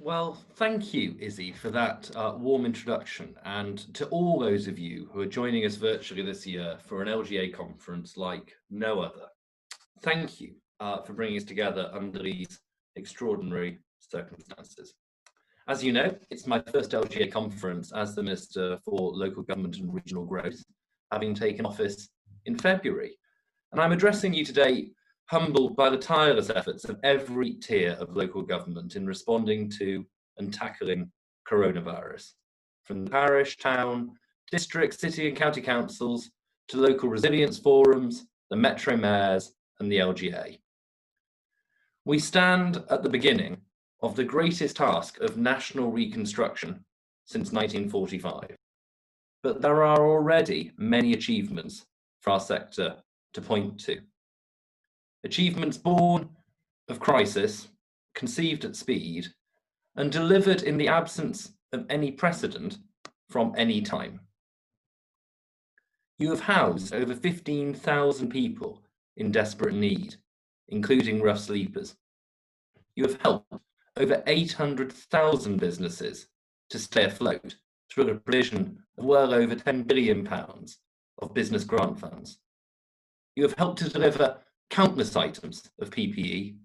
Well, thank you, Izzy, for that warm introduction, and to all those of you who are joining us virtually this year for an LGA conference like no other. Thank you for bringing us together under these extraordinary circumstances. As you know, it's my first LGA conference as the Minister for Local Government and Regional Growth, having taken office in February. And I'm addressing you today humbled by the tireless efforts of every tier of local government in responding to and tackling coronavirus, from the parish, town, district, city and county councils to local resilience forums, the metro mayors and the LGA. We stand at the beginning of the greatest task of national reconstruction since 1945, but there are already many achievements for our sector to point to. Achievements born of crisis, conceived at speed, and delivered in the absence of any precedent from any time. You have housed over 15,000 people in desperate need, including rough sleepers. You have helped over 800,000 businesses to stay afloat through the provision of well over £10 billion of business grant funds. You have helped to deliver countless items of PPE,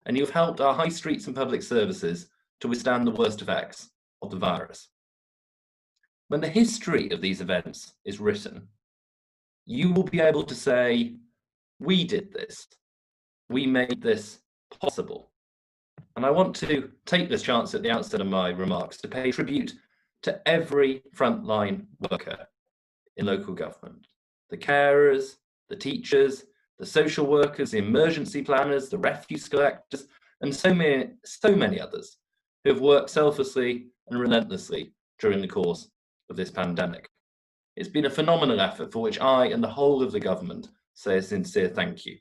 and you have helped our high streets and public services to withstand the worst effects of the virus. When the history of these events is written, you will be able to say, we did this, we made this possible. And I want to take this chance at the outset of my remarks to pay tribute to every frontline worker in local government, the carers, the teachers, the social workers, the emergency planners, the refuse collectors, and so many others who have worked selflessly and relentlessly during the course of this pandemic. It's been a phenomenal effort for which I and the whole of the government say a sincere thank you.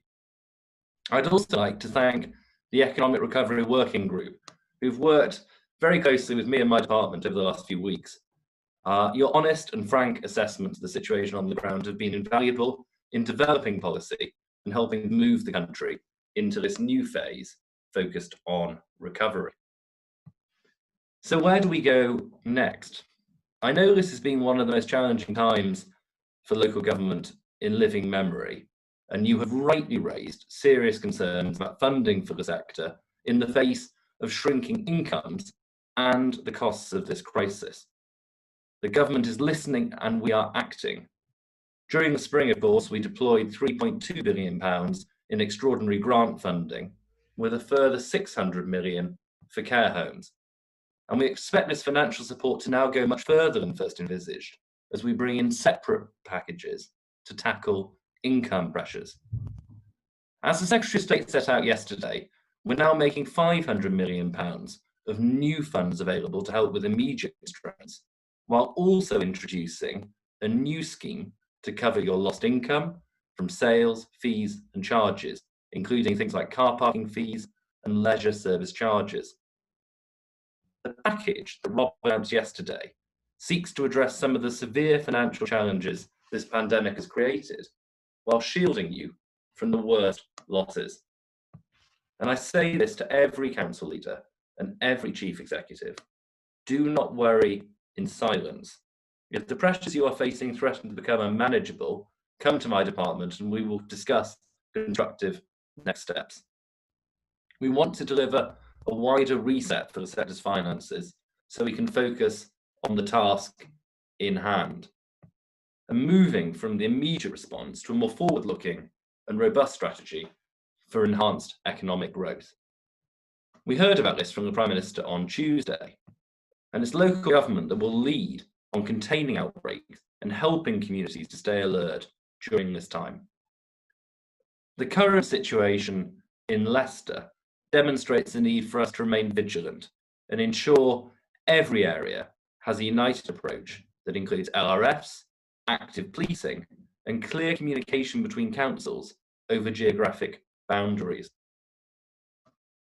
I'd also like to thank the Economic Recovery Working Group, who've worked very closely with me and my department over the last few weeks. Your honest and frank assessments of the situation on the ground have been invaluable in developing policy and helping move the country into this new phase focused on recovery. So where do we go next? I know this has been one of the most challenging times for local government in living memory, and you have rightly raised serious concerns about funding for the sector in the face of shrinking incomes and the costs of this crisis. The government is listening and we are acting. During the spring, of course, we deployed £3.2 billion in extraordinary grant funding, with a further £600 million for care homes. And we expect this financial support to now go much further than first envisaged, as we bring in separate packages to tackle income pressures. As the Secretary of State set out yesterday, we're now making £500 million of new funds available to help with immediate constraints, while also introducing a new scheme to cover your lost income from sales, fees and charges, including things like car parking fees and leisure service charges. The package that Rob announced yesterday seeks to address some of the severe financial challenges this pandemic has created, while shielding you from the worst losses. And I say this to every council leader and every chief executive. Do not worry in silence. If the pressures you are facing threaten to become unmanageable, come to my department and we will discuss constructive next steps. We want to deliver a wider reset for the sector's finances so we can focus on the task in hand, and moving from the immediate response to a more forward-looking and robust strategy for enhanced economic growth. We heard about this from the Prime Minister on Tuesday, and it's local government that will lead on containing outbreaks and helping communities to stay alert during this time. The current situation in Leicester demonstrates the need for us to remain vigilant and ensure every area has a united approach that includes LRFs, active policing, and clear communication between councils over geographic boundaries.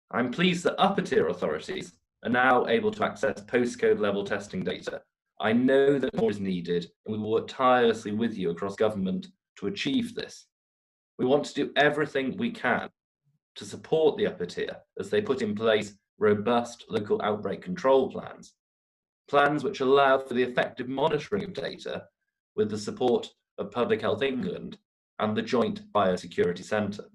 I'm pleased that upper tier authorities are now able to access postcode level testing data. I know that more is needed, and we will work tirelessly with you across government to achieve this. We want to do everything we can to support the upper tier as they put in place robust local outbreak control plans, plans which allow for the effective monitoring of data with the support of Public Health England and the Joint Biosecurity Centre.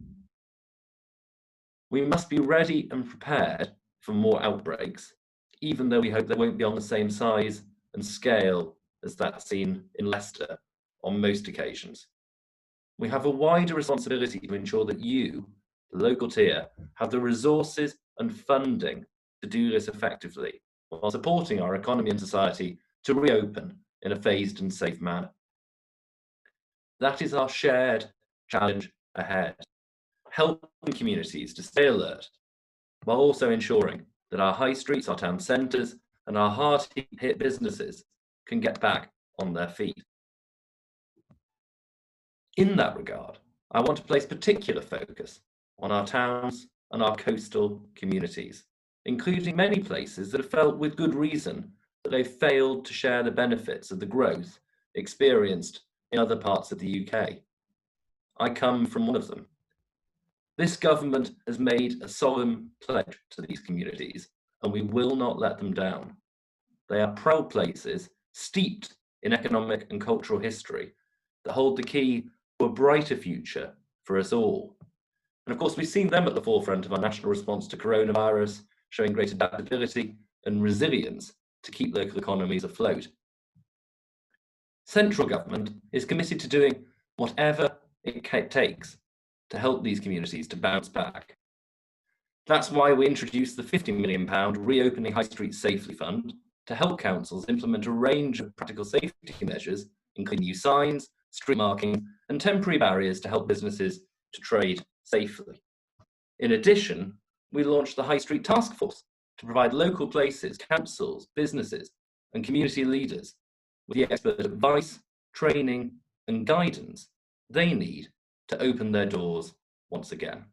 We must be ready and prepared for more outbreaks, even though we hope they won't be on the same size and scale as that seen in Leicester on most occasions. We have a wider responsibility to ensure that you, the local tier, have the resources and funding to do this effectively, while supporting our economy and society to reopen in a phased and safe manner. That is our shared challenge ahead, helping communities to stay alert, while also ensuring that our high streets, our town centres, and our hard-hit businesses can get back on their feet. In that regard, I want to place particular focus on our towns and our coastal communities, including many places that have felt with good reason that they've failed to share the benefits of the growth experienced in other parts of the UK. I come from one of them. This government has made a solemn pledge to these communities, and we will not let them down. They are proud places steeped in economic and cultural history that hold the key to a brighter future for us all. And of course, we've seen them at the forefront of our national response to coronavirus, showing great adaptability and resilience to keep local economies afloat. Central government is committed to doing whatever it takes to help these communities to bounce back. That's why we introduced the £50 million Reopening High Street Safely Fund to help councils implement a range of practical safety measures, including new signs, street marking, and temporary barriers to help businesses to trade safely. In addition, we launched the High Street Task Force to provide local places, councils, businesses, and community leaders with the expert advice, training, and guidance they need to open their doors once again.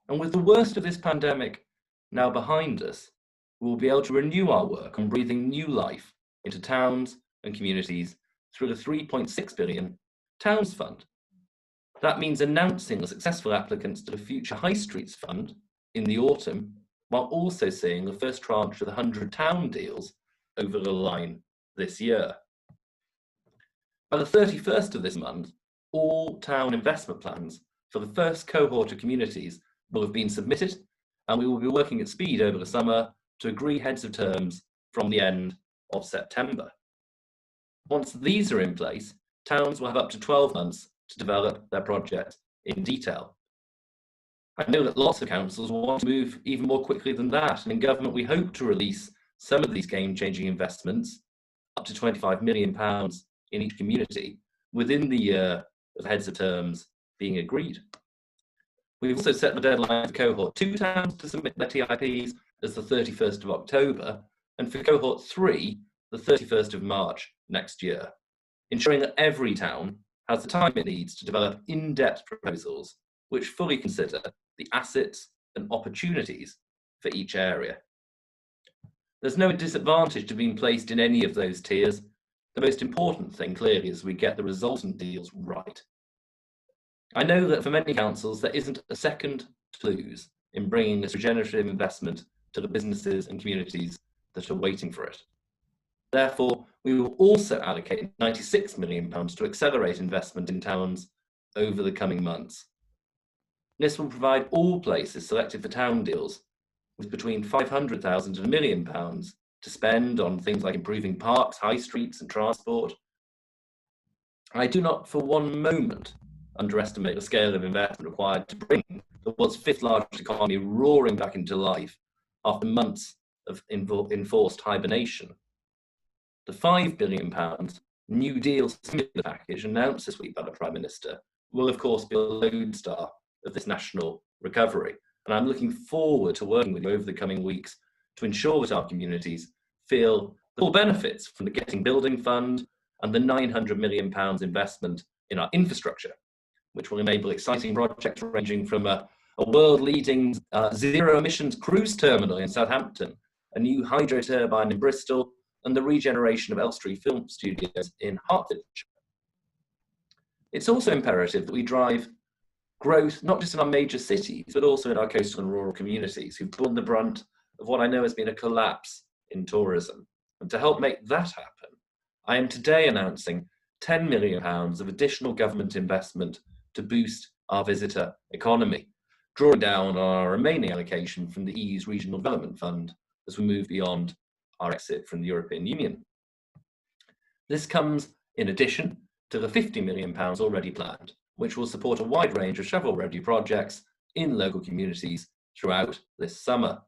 And with the worst of this pandemic now behind us, we will be able to renew our work on breathing new life into towns and communities through the £3.6 billion Towns Fund. That means announcing the successful applicants to the Future High Streets Fund in the autumn, while also seeing the first tranche of the 100 town deals over the line this year. By the 31st of this month, all town investment plans for the first cohort of communities will have been submitted, and we will be working at speed over the summer to agree heads of terms from the end of September. Once these are in place, towns will have up to 12 months to develop their project in detail. I know that lots of councils want to move even more quickly than that, and in government we hope to release some of these game-changing investments, up to £25 million in each community, within the year of heads of terms being agreed. We've also set the deadline for cohort 2 towns to submit their TIPs as the 31st of October, and for cohort 3, the 31st of March next year, ensuring that every town has the time it needs to develop in-depth proposals which fully consider the assets and opportunities for each area. There's no disadvantage to being placed in any of those tiers. The most important thing, clearly, is we get the resultant deals right. I know that for many councils, there isn't a second to lose in bringing this regenerative investment to the businesses and communities that are waiting for it. Therefore, we will also allocate £96 million to accelerate investment in towns over the coming months. This will provide all places selected for town deals with between £500,000 and £1 million to spend on things like improving parks, high streets, and transport. I do not for one moment underestimate the scale of investment required to bring the world's 5th largest economy roaring back into life after months of enforced hibernation. The £5 billion New Deal stimulus package announced this week by the Prime Minister will, of course, be a lodestar of this national recovery. And I'm looking forward to working with you over the coming weeks to ensure that our communities feel the full benefits from the Getting Building Fund and the £900 million investment in our infrastructure, which will enable exciting projects ranging from a world-leading zero-emissions cruise terminal in Southampton, a new hydro turbine in Bristol, and the regeneration of Elstree Film Studios in Hertfordshire. It's also imperative that we drive growth, not just in our major cities, but also in our coastal and rural communities who've borne the brunt of what I know has been a collapse in tourism. And to help make that happen, I am today announcing £10 million of additional government investment to boost our visitor economy, drawing down on our remaining allocation from the EU's Regional Development Fund as we move beyond our exit from the European Union. This comes in addition to the £50 million already planned, which will support a wide range of shovel-ready projects in local communities throughout this summer.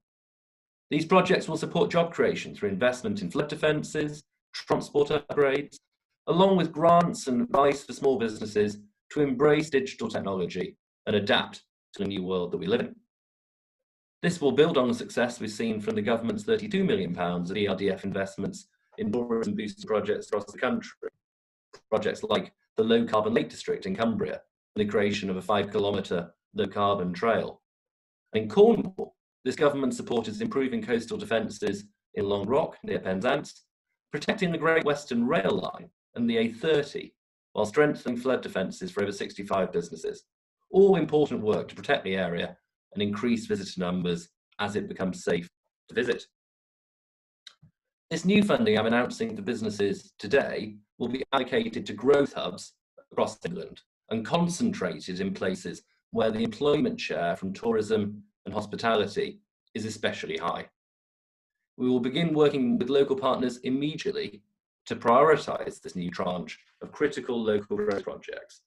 These projects will support job creation through investment in flood defences, transport upgrades, along with grants and advice for small businesses to embrace digital technology and adapt to the new world that we live in. This will build on the success we've seen from the government's £32 million of ERDF investments in tourism boosting projects across the country. Projects like the Low Carbon Lake District in Cumbria and the creation of a 5-kilometre low carbon trail. In Cornwall, this government supported improving coastal defences in Long Rock near Penzance, protecting the Great Western Rail Line and the A30, while strengthening flood defences for over 65 businesses. All important work to protect the area and increase visitor numbers as it becomes safe to visit. This new funding I'm announcing for businesses today will be allocated to growth hubs across England and concentrated in places where the employment share from tourism and hospitality is especially high. We will begin working with local partners immediately to prioritise this new tranche of critical local growth projects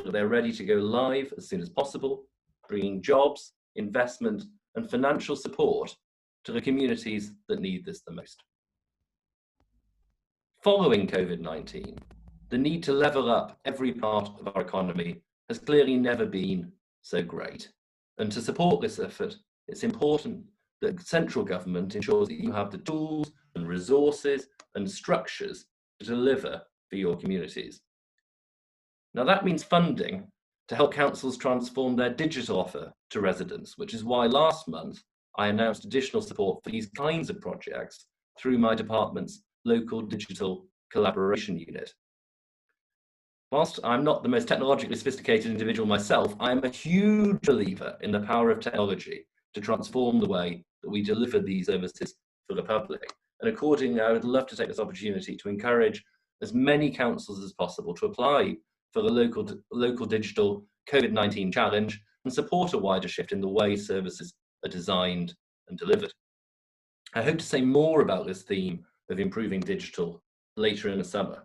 so that they're ready to go live as soon as possible, bringing jobs, investment and financial support to the communities that need this the most. Following COVID-19, the need to level up every part of our economy has clearly never been so great. And to support this effort, it's important that central government ensures that you have the tools and resources and structures to deliver for your communities. Now that means funding to help councils transform their digital offer to residents, which is why last month I announced additional support for these kinds of projects through my department's local digital collaboration unit. Whilst I'm not the most technologically sophisticated individual myself, I am a huge believer in the power of technology to transform the way that we deliver these services for the public. And accordingly, I would love to take this opportunity to encourage as many councils as possible to apply for the local digital COVID-19 challenge and support a wider shift in the way services are designed and delivered. I hope to say more about this theme of improving digital later in the summer.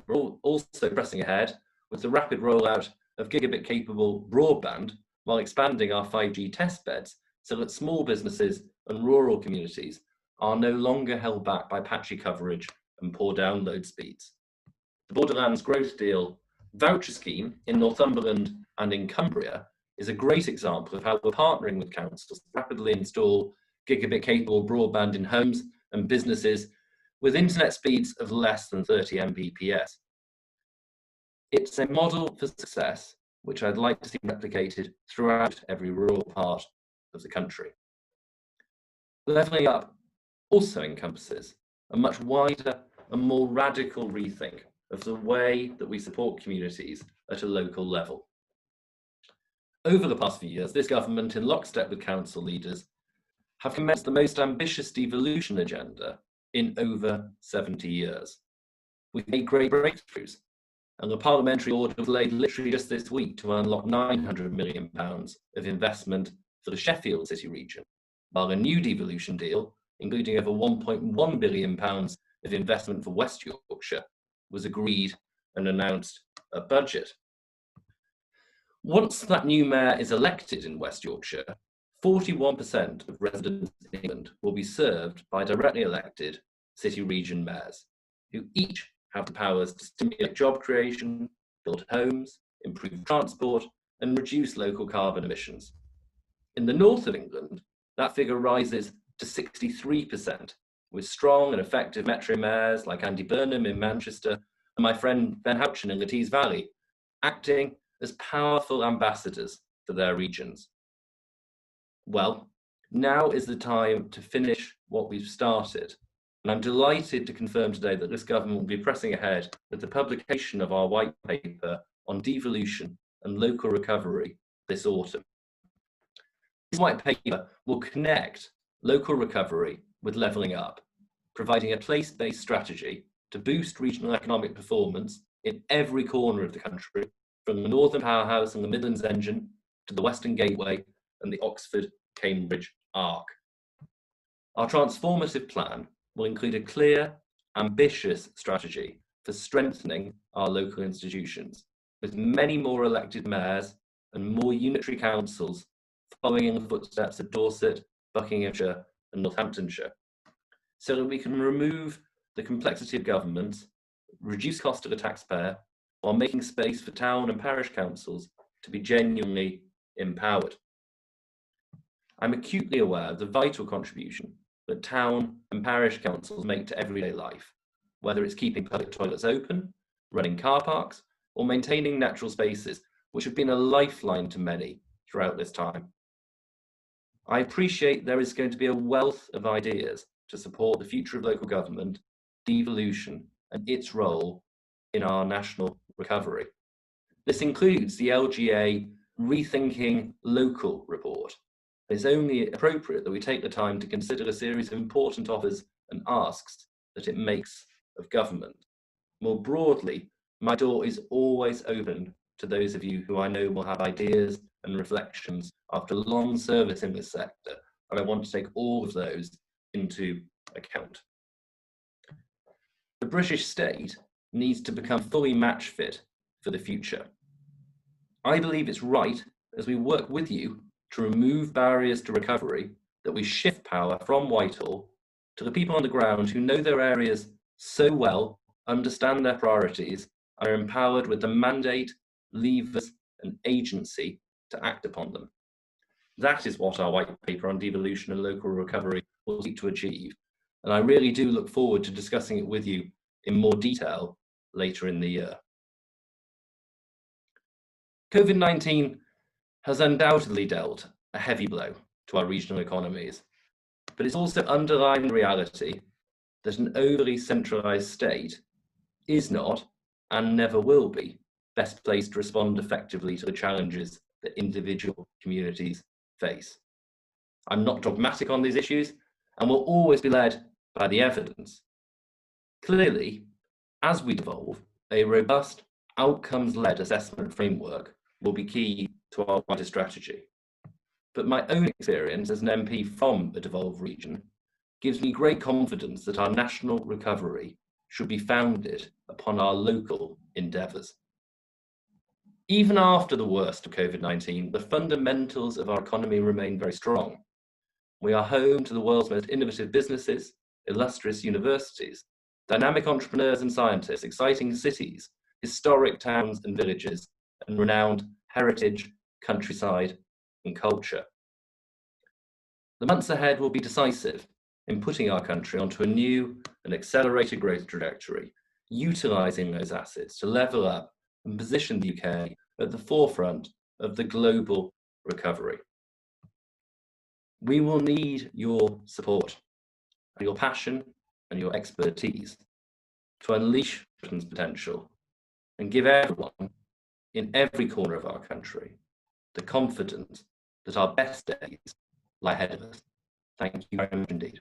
We're also pressing ahead with the rapid rollout of gigabit-capable broadband while expanding our 5G test beds so that small businesses and rural communities are no longer held back by patchy coverage and poor download speeds. The Borderlands Growth Deal voucher scheme in Northumberland and in Cumbria is a great example of how we're partnering with councils to rapidly install gigabit-capable broadband in homes and businesses with internet speeds of less than 30 Mbps. It's a model for success which I'd like to see replicated throughout every rural part of the country. Levelling up also encompasses a much wider and more radical rethink of the way that we support communities at a local level. Over the past few years, this government, in lockstep with council leaders, have commenced the most ambitious devolution agenda in over 70 years. We've made great breakthroughs, and the parliamentary order was laid literally just this week to unlock £900 million of investment for the Sheffield City region, while a new devolution deal, including over £1.1 billion of investment for West Yorkshire, was agreed and announced at budget. Once that new mayor is elected in West Yorkshire, 41% of residents in England will be served by directly elected city region mayors, who each have the powers to stimulate job creation, build homes, improve transport, and reduce local carbon emissions. In the north of England, that figure rises to 63%, with strong and effective metro mayors like Andy Burnham in Manchester and my friend Ben Houchin in the Tees Valley, acting as powerful ambassadors for their regions. Well, now is the time to finish what we've started, and I'm delighted to confirm today that this government will be pressing ahead with the publication of our white paper on devolution and local recovery this autumn. This white paper will connect local recovery with levelling up, providing a place-based strategy to boost regional economic performance in every corner of the country, from the Northern Powerhouse and the Midlands Engine to the Western Gateway and the Oxford-Cambridge Arc. Our transformative plan will include a clear, ambitious strategy for strengthening our local institutions, with many more elected mayors and more unitary councils following in the footsteps of Dorset, Buckinghamshire and Northamptonshire, so that we can remove the complexity of government, reduce cost to the taxpayer, while making space for town and parish councils to be genuinely empowered. I'm acutely aware of the vital contribution that town and parish councils make to everyday life, whether it's keeping public toilets open, running car parks, or maintaining natural spaces, which have been a lifeline to many throughout this time. I appreciate there is going to be a wealth of ideas to support the future of local government, devolution, and its role in our national recovery. This includes the LGA Rethinking Local report. It's only appropriate that we take the time to consider a series of important offers and asks that it makes of government. More broadly, my door is always open to those of you who I know will have ideas and reflections after long service in this sector, and I want to take all of those into account. The British state needs to become fully match fit for the future. I believe it's right, as we work with you to remove barriers to recovery, that we shift power from Whitehall to the people on the ground who know their areas so well, understand their priorities, and are empowered with the mandate, levers, and agency to act upon them. That is what our white paper on devolution and local recovery will seek to achieve, and I really do look forward to discussing it with you in more detail later in the year. COVID-19 has undoubtedly dealt a heavy blow to our regional economies, but it's also underlined the reality that an overly centralised state is not, and never will be, best placed to respond effectively to the challenges that individual communities face. I'm not dogmatic on these issues and will always be led by the evidence. Clearly, as we devolve, a robust, outcomes-led assessment framework will be key to our wider strategy. But my own experience as an MP from a devolved region gives me great confidence that our national recovery should be founded upon our local endeavours. Even after the worst of COVID-19, the fundamentals of our economy remain very strong. We are home to the world's most innovative businesses, illustrious universities, dynamic entrepreneurs and scientists, exciting cities, historic towns and villages, and renowned heritage, countryside, and culture. The months ahead will be decisive in putting our country onto a new and accelerated growth trajectory, utilising those assets to level up and position the UK at the forefront of the global recovery. We will need your support, your passion and your expertise to unleash Britain's potential and give everyone in every corner of our country the confidence that our best days lie ahead of us. Thank you very much indeed.